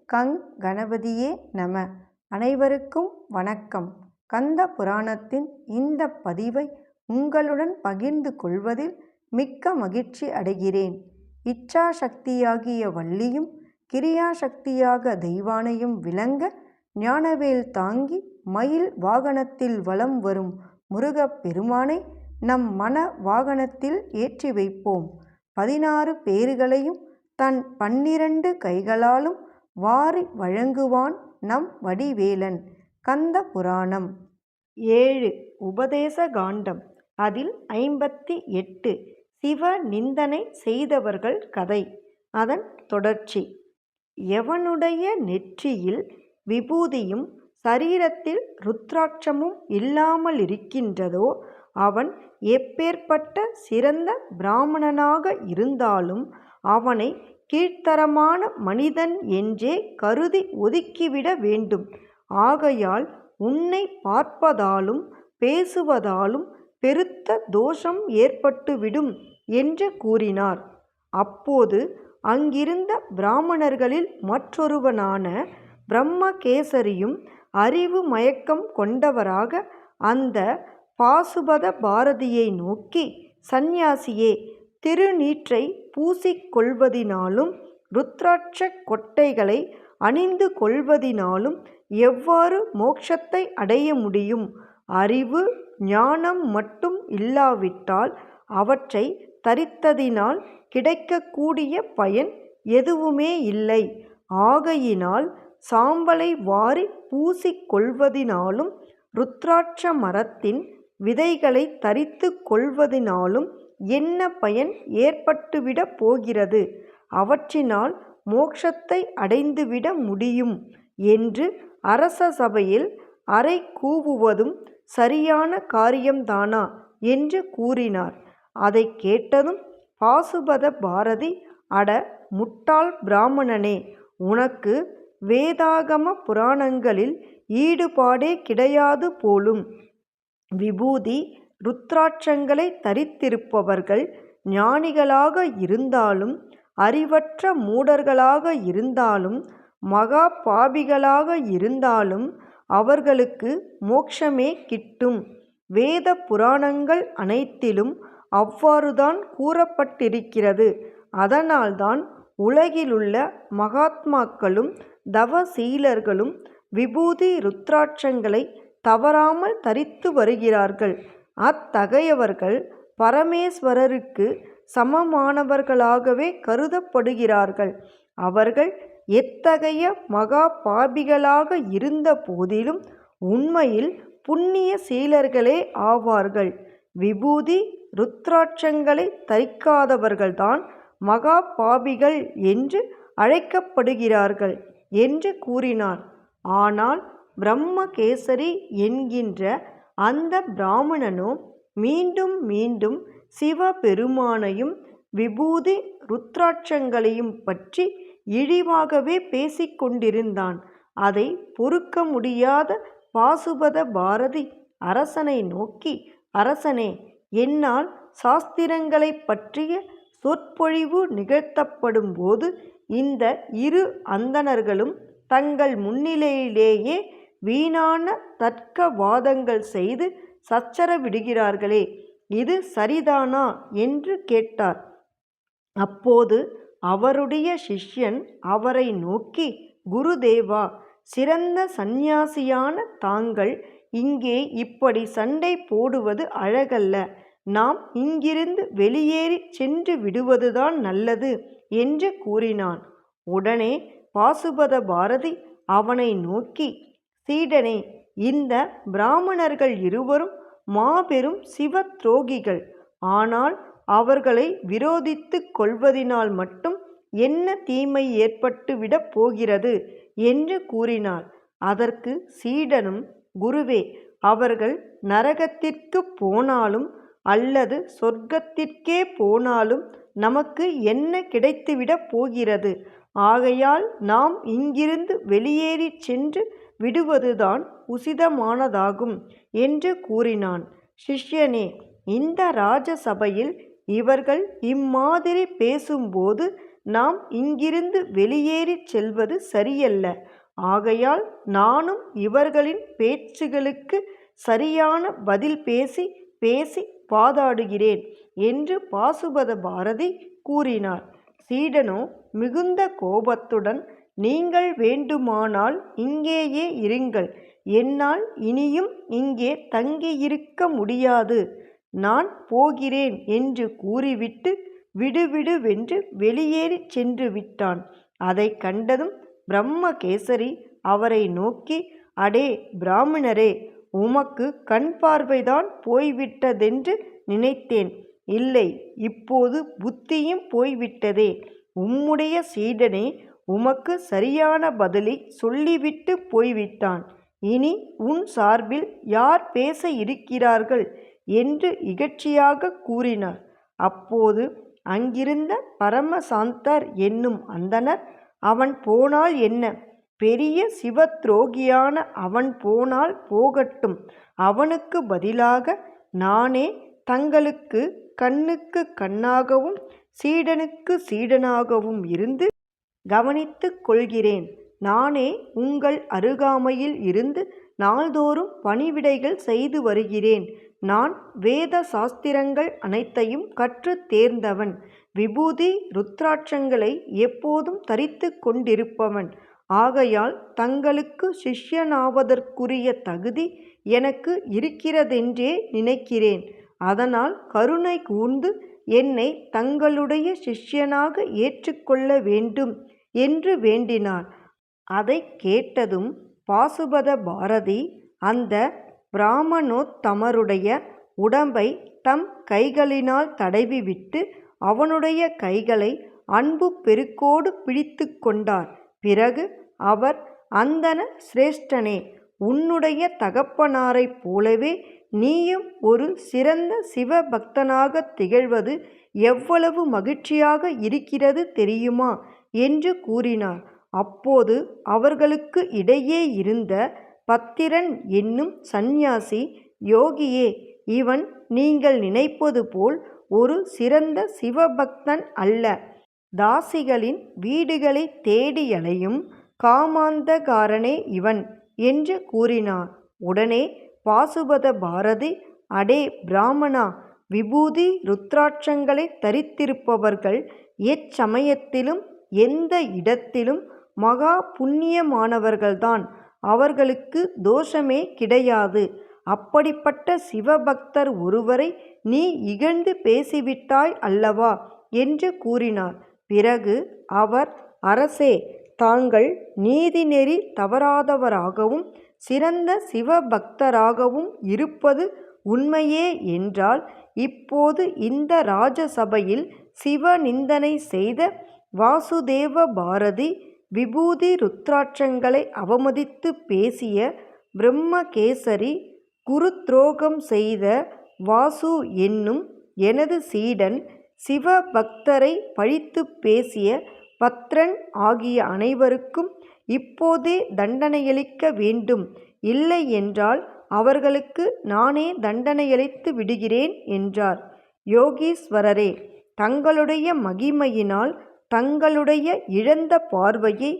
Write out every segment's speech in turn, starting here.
கங் கணபதியே நம. அனைவருக்கும் வணக்கம். கந்த புராணத்தின் இந்த பதிவை உங்களுடன் பகிர்ந்து கொள்வதில் மிக்க மகிழ்ச்சி அடைகிறேன். இச்சாசக்தியாகிய வள்ளியும் கிரியாசக்தியாக தெய்வானையும் விளங்க ஞானவேல் தாங்கி மயில் வாகனத்தில் வலம் வரும் முருகப் பெருமானை நம் மன வாகனத்தில் ஏற்றி வைப்போம். 16 பேறுகளையும் தன் 12 கைகளாலும் வாரி வழங்குவான் நம் வடிவேலன். கந்த புராணம் 7 உபதேச காண்டம். அதில் 58 சிவ நிந்தனை செய்தவர்கள் கதை. அதன் தொடர்ச்சி. எவனுடைய நெற்றியில் விபூதியும் சரீரத்தில் ருத்ராட்சமும் இல்லாமலிருக்கின்றதோ அவன் எப்பேற்பட்ட சிறந்த பிராமணனாக இருந்தாலும் அவனை கீழ்த்தரமான மனிதன் என்றே கருதி ஒதுக்கிவிட வேண்டும். ஆகையால் உன்னை பார்ப்பதாலும் பேசுவதாலும் பெருத்த தோஷம் ஏற்பட்டுவிடும் என்று கூறினார். அப்போது அங்கிருந்த பிராமணர்களில் மற்றொருவனான பிரம்மகேசரியும் அறிவு மயக்கம் கொண்டவராக அந்த பாசுபத பாரதியை நோக்கி, சந்நியாசியே, திருநீற்றை பூசிக்கொள்வதினாலும் ருத்ராட்ச கொட்டைகளை அணிந்து கொள்வதினாலும் எவ்வாறு மோட்சத்தை அடைய முடியும்? அறிவு ஞானம் மட்டும் இல்லாவிட்டால் அவற்றை தரித்ததினால் கிடைக்கக்கூடிய பயன் எதுவுமே இல்லை. ஆகையினால் சாம்பலை வாரி பூசிக்கொள்வதினாலும் ருத்ராட்ச மரத்தின் விதைகளை தரித்து கொள்வதினாலும் என்ன பயன் ஏற்பட்டுவிடப் போகிறது? அவற்றினால் மோட்சத்தை அடைந்துவிட முடியும் என்று அரச சபையில் அறை கூவுவதும் சரியான காரியம்தானா என்று கூறினார். அதை கேட்டதும் பாசுபத பாரதி, அட முட்டாள் பிராமணனே, உனக்கு வேதாகம புராணங்களில் ஈடுபாடே கிடையாது போலும். விபூதி ருத்ராட்சங்களை தரித்திருப்பவர்கள் ஞானிகளாக இருந்தாலும் அறிவற்ற மூடர்களாக இருந்தாலும் மகா பாபிகளாக இருந்தாலும் அவர்களுக்கு மோட்சமே கிட்டும். வேத புராணங்கள் அனைத்திலும் அவ்வாறுதான் கூறப்பட்டிருக்கிறது. அதனால்தான் உலகிலுள்ள மகாத்மாக்களும் தவசீலர்களும் விபூதி ருத்ராட்சங்களை தவறாமல் தரித்து வருகிறார்கள். அத்தகையவர்கள் பரமேஸ்வரருக்கு சமமானவர்களாகவே கருதப்படுகிறார்கள். அவர்கள் எத்தகைய மகா பாபிகளாக இருந்த போதிலும் உண்மையில் புண்ணிய சீலர்களே ஆவார்கள். விபூதி ருத்ராட்சங்களை தரிக்காதவர்கள்தான் மகா பாபிகள் என்று அழைக்கப்படுகிறார்கள் என்று கூறினார். ஆனால் பிரம்மகேசரி என்கின்ற அந்த பிராமணனோ மீண்டும் மீண்டும் சிவபெருமானையும் விபூதி ருத்ராட்சங்களையும் பற்றி இழிவாகவே பேசிக்கொண்டிருந்தான். அதை பொறுக்க முடியாத பாசுபத பாரதி அரசனை நோக்கி, அரசனே, என்னால் சாஸ்திரங்களை பற்றிய சொற்பொழிவு நிகழ்த்தப்படும் போது இந்த இரு அந்தணர்களும் தங்கள் முன்னிலையிலேயே வீணான தர்க்க வாதங்கள் செய்து சச்சரவிடுகிறார்களே, இது சரிதானா என்று கேட்டார். அப்போது அவருடைய சிஷ்யன் அவரை நோக்கி, குருதேவா, சிறந்த சந்நியாசியான தாங்கள் இங்கே இப்படி சண்டை போடுவது அழகல்ல. நாம் இங்கிருந்து வெளியேறி சென்று விடுவதுதான் நல்லது என்று கூறினான். உடனே பாசுபத பாரதி அவனை நோக்கி, சீடனே, இந்த பிராமணர்கள் இருவரும் மாபெரும் சிவ துரோகிகள். ஆனால் அவர்களை விரோதித்து கொள்வதினால் மட்டும் என்ன தீமை ஏற்பட்டு விடப் போகிறது என்று கூறினார். அதற்கு சீடனும், குருவே, அவர்கள் நரகத்திற்கு போனாலும் அல்லது சொர்க்கத்திற்கே போனாலும் நமக்கு என்ன கிடைத்துவிடப் போகிறது? ஆகையால் நாம் இங்கிருந்து வெளியேறி சென்று விடுவதுதான் உசிதமானதாகும் என்று கூறினான். சிஷ்யனே, இந்த ராஜசபையில் இவர்கள் இம்மாதிரி பேசும்போது நாம் இங்கிருந்து வெளியேறிச் செல்வது சரியல்ல. ஆகையால் நானும் இவர்களின் பேச்சுகளுக்கு சரியான பதில் பேசி பேசி வாதாடுகிறேன் என்று பாசுபத பாரதி கூறினார். சீடனோ மிகுந்த கோபத்துடன், நீங்கள் வேண்டுமானால் இங்கேயே இருங்கள், என்னால் இனியும் இங்கே தங்கியிருக்க முடியாது, நான் போகிறேன் என்று கூறிவிட்டு விடுவிடுவென்று வெளியேறிச் சென்று விட்டான். அதை கண்டதும் பிரம்மகேசரி அவரை நோக்கி, அடே பிராமணரே, உமக்கு கண் பார்வைதான் போய்விட்டதென்று நினைத்தேன். இல்லை, இப்போது புத்தியும் போய்விட்டதே. உம்முடைய சீடனே உமக்கு சரியான பதிலை சொல்லிவிட்டு போய்விட்டான். இனி உன் சார்பில் யார் பேச இருக்கிறார்கள் என்று இகழ்ச்சியாக கூறினார். அப்போது அங்கிருந்த பரமசாந்தர் என்னும் அந்தணர், அவன் போனால் என்ன, பெரிய சிவத்ரோகியான அவன் போனால் போகட்டும், அவனுக்கு பதிலாக நானே தங்களுக்கு கண்ணுக்கு கண்ணாகவும் சீடனுக்கு சீடனாகவும் இருந்து கவனித்துக் கொள்கிறேன். நானே உங்கள் அருகாமையில் இருந்து நாள்தோறும் பணிவிடைகள் செய்து வருகிறேன். நான் வேத சாஸ்திரங்கள் அனைத்தையும் கற்று தேர்ந்தவன். விபூதி ருத்ராட்சங்களை எப்போதும் தரித்து கொண்டிருப்பவன். ஆகையால் தங்களுக்கு சிஷ்யனாவதற்குரிய தகுதி எனக்கு இருக்கிறதென்றே நினைக்கிறேன். அதனால் கருணை கூர்ந்து என்னை தங்களுடைய சிஷ்யனாக ஏற்றுக்கொள்ள வேண்டும் என்று வேண்டினார். அதை கேட்டதும் பாசுபத பாரதி அந்த பிராமணோத்தமருடைய உடம்பை தம் கைகளினால் தடவிவிட்டு அவனுடைய கைகளை அன்பு பெருக்கோடு பிடித்து கொண்டார். பிறகு அவர், அந்தண சிரேஷ்டனே, உன்னுடைய தகப்பனாரைப் போலவே நீயும் ஒரு சிறந்த சிவபக்தனாக திகழ்வது எவ்வளவு மகிழ்ச்சியாக இருக்கிறது தெரியுமா என்று கூறினார். அப்போது அவர்களுக்கு இடையே இருந்த பத்திரன் என்னும் சந்நியாசி, யோகியே, இவன் நீங்கள் நினைப்பது போல் ஒரு சிறந்த சிவபக்தன் அல்ல. தாசிகளின் வீடுகளை தேடி அலையும் காமாந்தகாரனே இவன் என்று கூறினார். உடனே பாசுபத பாரதி, அடே பிராமணா, விபூதி ருத்ராட்சங்களை தரித்திருப்பவர்கள் எச்சமயத்திலும் எந்த இடத்திலும் மகா புண்ணியமானவர்கள்தான். அவர்களுக்கு தோஷமே கிடையாது. அப்படிப்பட்ட சிவபக்தர் ஒருவரை நீ இகழ்ந்து பேசிவிட்டாய் அல்லவா என்று கூறினார். பிறகு அவர், அரசே, தாங்கள் நீதிநெறி தவறாதவராகவும் சிறந்த சிவபக்தராகவும் இருப்பது உண்மையே என்றால், இப்போது இந்த ராஜசபையில் சிவநிந்தனை செய்த வாசுதேவ பாரதி, விபூதி ருத்ராட்சங்களை அவமதித்து பேசிய பிரம்மகேசரி, குருத்ரோகம் செய்த வாசு என்னும் எனது சீடன், சிவபக்தரை பழித்து பேசிய பத்ரன் ஆகிய அனைவருக்கும் இப்போதே தண்டனையளிக்க வேண்டும். இல்லை என்றால் அவர்களுக்கு நானே தண்டனையளித்து விடுகிறேன் என்றார். யோகீஸ்வரரே, தங்களுடைய மகிமையினால் தங்களுடைய இழந்த பார்வையை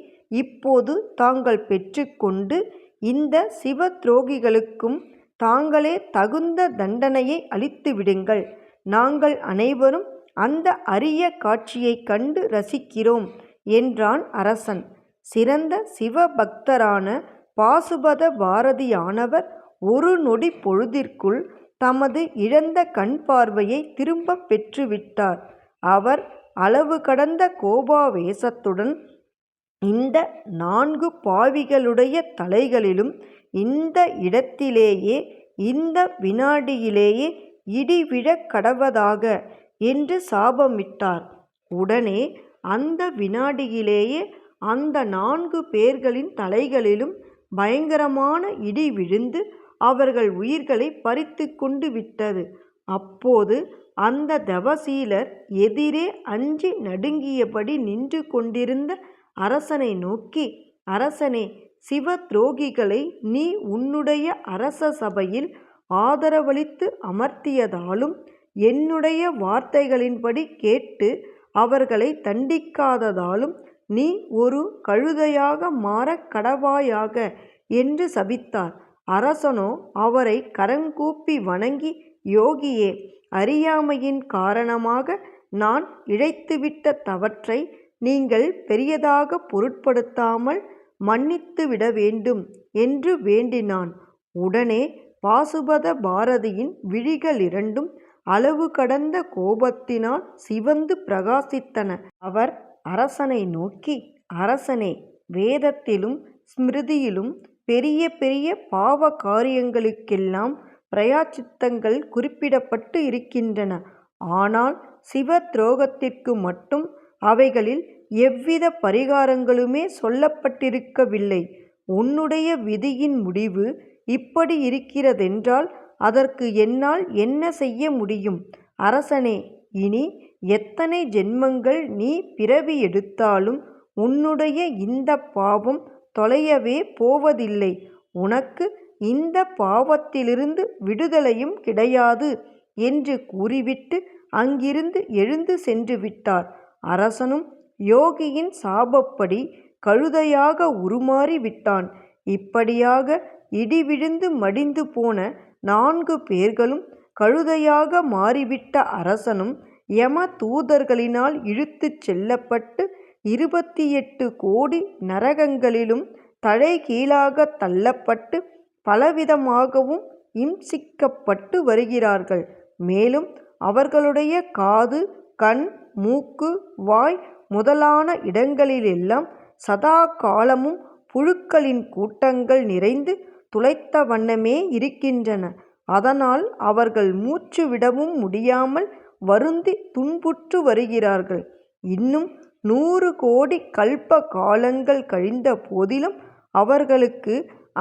இப்போது தாங்கள் பெற்றுக்கொண்டு இந்த சிவ துரோகிகளுக்கும் தாங்களே தகுந்த தண்டனையை அளித்து விடுங்கள். நாங்கள் அனைவரும் அந்த அரிய காட்சியை கண்டு ரசிக்கிறோம் என்றான் அரசன். சிறந்த சிவபக்தரான பாசுபத பாரதியானவர் ஒரு நொடி பொழுதிற்குள் தமது இழந்த கண் பார்வையை திரும்ப பெற்றுவிட்டார். அவர் அளவு கடந்த கோபாவேசத்துடன், இந்த 4 பாவிகளுடைய தலைகளிலும் இந்த இடத்திலேயே இந்த வினாடியிலேயே இடி விழக் கடவதாக என்று சாபமிட்டார். உடனே அந்த வினாடியிலேயே அந்த 4 பேர்களின் தலைகளிலும் பயங்கரமான இடி விழுந்து அவர்கள் உயிர்களை பறித்து கொண்டு விட்டது. அப்போது அந்த தவசீலர் எதிரே அஞ்சி நடுங்கியபடி நின்று கொண்டிருந்த அரசனை நோக்கி, அரசனே, சிவ துரோகிகளை நீ உன்னுடைய அரச சபையில் ஆதரவளித்து அமர்த்தியதாலும் என்னுடைய வார்த்தைகளின்படி கேட்டு அவர்களை தண்டிக்காததாலும் நீ ஒரு கழுதையாக மாறக் கடவாயாக என்று சபித்தார். அரசனோ அவரை கரங்கூப்பி வணங்கி, யோகியே, அறியாமையின் காரணமாக நான் இழைத்துவிட்ட தவற்றை நீங்கள் பெரியதாக பொருட்படுத்தாமல் மன்னித்துவிட வேண்டும் என்று வேண்டினான். உடனே பாசுபத பாரதியின் விழிகளிரண்டும் அளவு கடந்த கோபத்தினால் சிவந்து பிரகாசித்தன. அவர் அரசனை நோக்கி, அரசனே, வேதத்திலும் ஸ்மிருதியிலும் பெரிய பெரிய பாவ காரியங்களுக்கெல்லாம் பிராயச்சித்தங்கள் குறிப்பிடப்பட்டு இருக்கின்றன. ஆனால் சிவ துரோகத்திற்கு மட்டும் அவைகளில் எவ்வித பரிகாரங்களுமே சொல்லப்பட்டிருக்கவில்லை. உன்னுடைய விதியின் முடிவு இப்படி இருக்கிறதென்றால் அதற்கு என்னால் என்ன செய்ய முடியும்? அரசனே, இனி எத்தனை ஜென்மங்கள் நீ பிறவி எடுத்தாலும் உன்னுடைய இந்த பாவம் தொலையவே போவதில்லை. உனக்கு இந்த பாவத்திலிருந்து விடுதலையும் கிடையாது என்று கூறிவிட்டு அங்கிருந்து எழுந்து சென்று விட்டார். அரசனும் யோகியின் சாபப்படி கழுதையாக உருமாறி விட்டான். இப்படியாக இடி விழுந்து மடிந்து போன 4 பேர்களும் கழுதையாக மாறிவிட்ட அரசனும் யம தூதர்களினால் இழுத்துச் செல்லப்பட்டு 28 கோடி நரகங்களிலும் தலைகீழாக தள்ளப்பட்டு பலவிதமாகவும் இம்சிக்கப்பட்டு வருகிறார்கள். மேலும் அவர்களுடைய காது, கண், மூக்கு, வாய் முதலான இடங்களிலெல்லாம் சதா காலமும் புழுக்களின் கூட்டங்கள் நிறைந்து துளைத்த வண்ணமே இருக்கின்றன. அதனால் அவர்கள் மூச்சு விடவும் முடியாமல் வருந்தி துன்புற்று வருகிறார்கள். இன்னும் 100 கோடி கல்ப காலங்கள் கழிந்த போதிலும் அவர்களுக்கு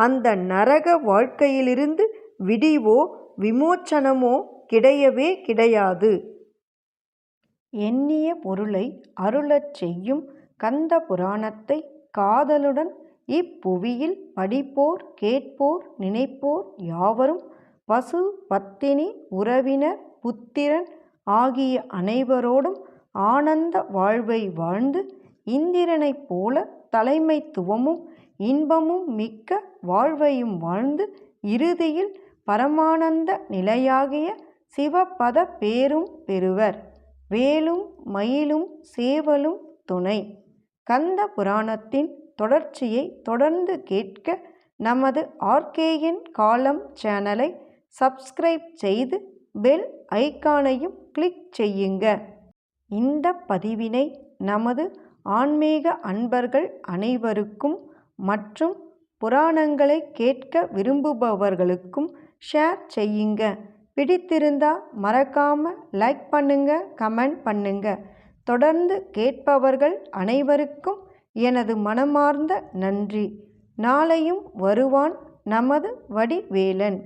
அந்த நரக வாழ்க்கையிலிருந்து விடிவோ விமோச்சனமோ கிடையவே கிடையாது. எண்ணிய பொருளை அருளச் செய்யும் கந்த புராணத்தை காதலுடன் இப்புவியில் படிப்போர், கேட்போர், நினைப்போர் யாவரும் பசு, பத்தினி, உறவினர், புத்திரன் ஆகிய அனைவரோடும் ஆனந்த வாழ்வை வாழ்ந்து இந்திரனைப் போல தலைமைத்துவமும் இன்பமும் மிக்க வாழ்வையும் வாழ்ந்து இறுதியில் பரமானந்த நிலையாகிய சிவபத பேரும் பெறுவர். வேலும் மயிலும் சேவலும் துணை. கந்த புராணத்தின் தொடர்ச்சியை தொடர்ந்து கேட்க நமது ஆர்கேஎன் காலம் சேனலை சப்ஸ்கிரைப் செய்து பெல் ஐகானையும் கிளிக் செய்யுங்க. இந்த பதிவினை நமது ஆன்மீக அன்பர்கள் அனைவருக்கும் மற்றும் புராணங்களை கேட்க விரும்புபவர்களுக்கும் ஷேர் செய்யுங்க. பிடித்திருந்தா மறக்காம லைக் பண்ணுங்க, கமெண்ட் பண்ணுங்க. தொடர்ந்து கேட்பவர்கள் அனைவருக்கும் எனது மனமார்ந்த நன்றி. நாளையும் வருவான் நமது வடிவேலன்.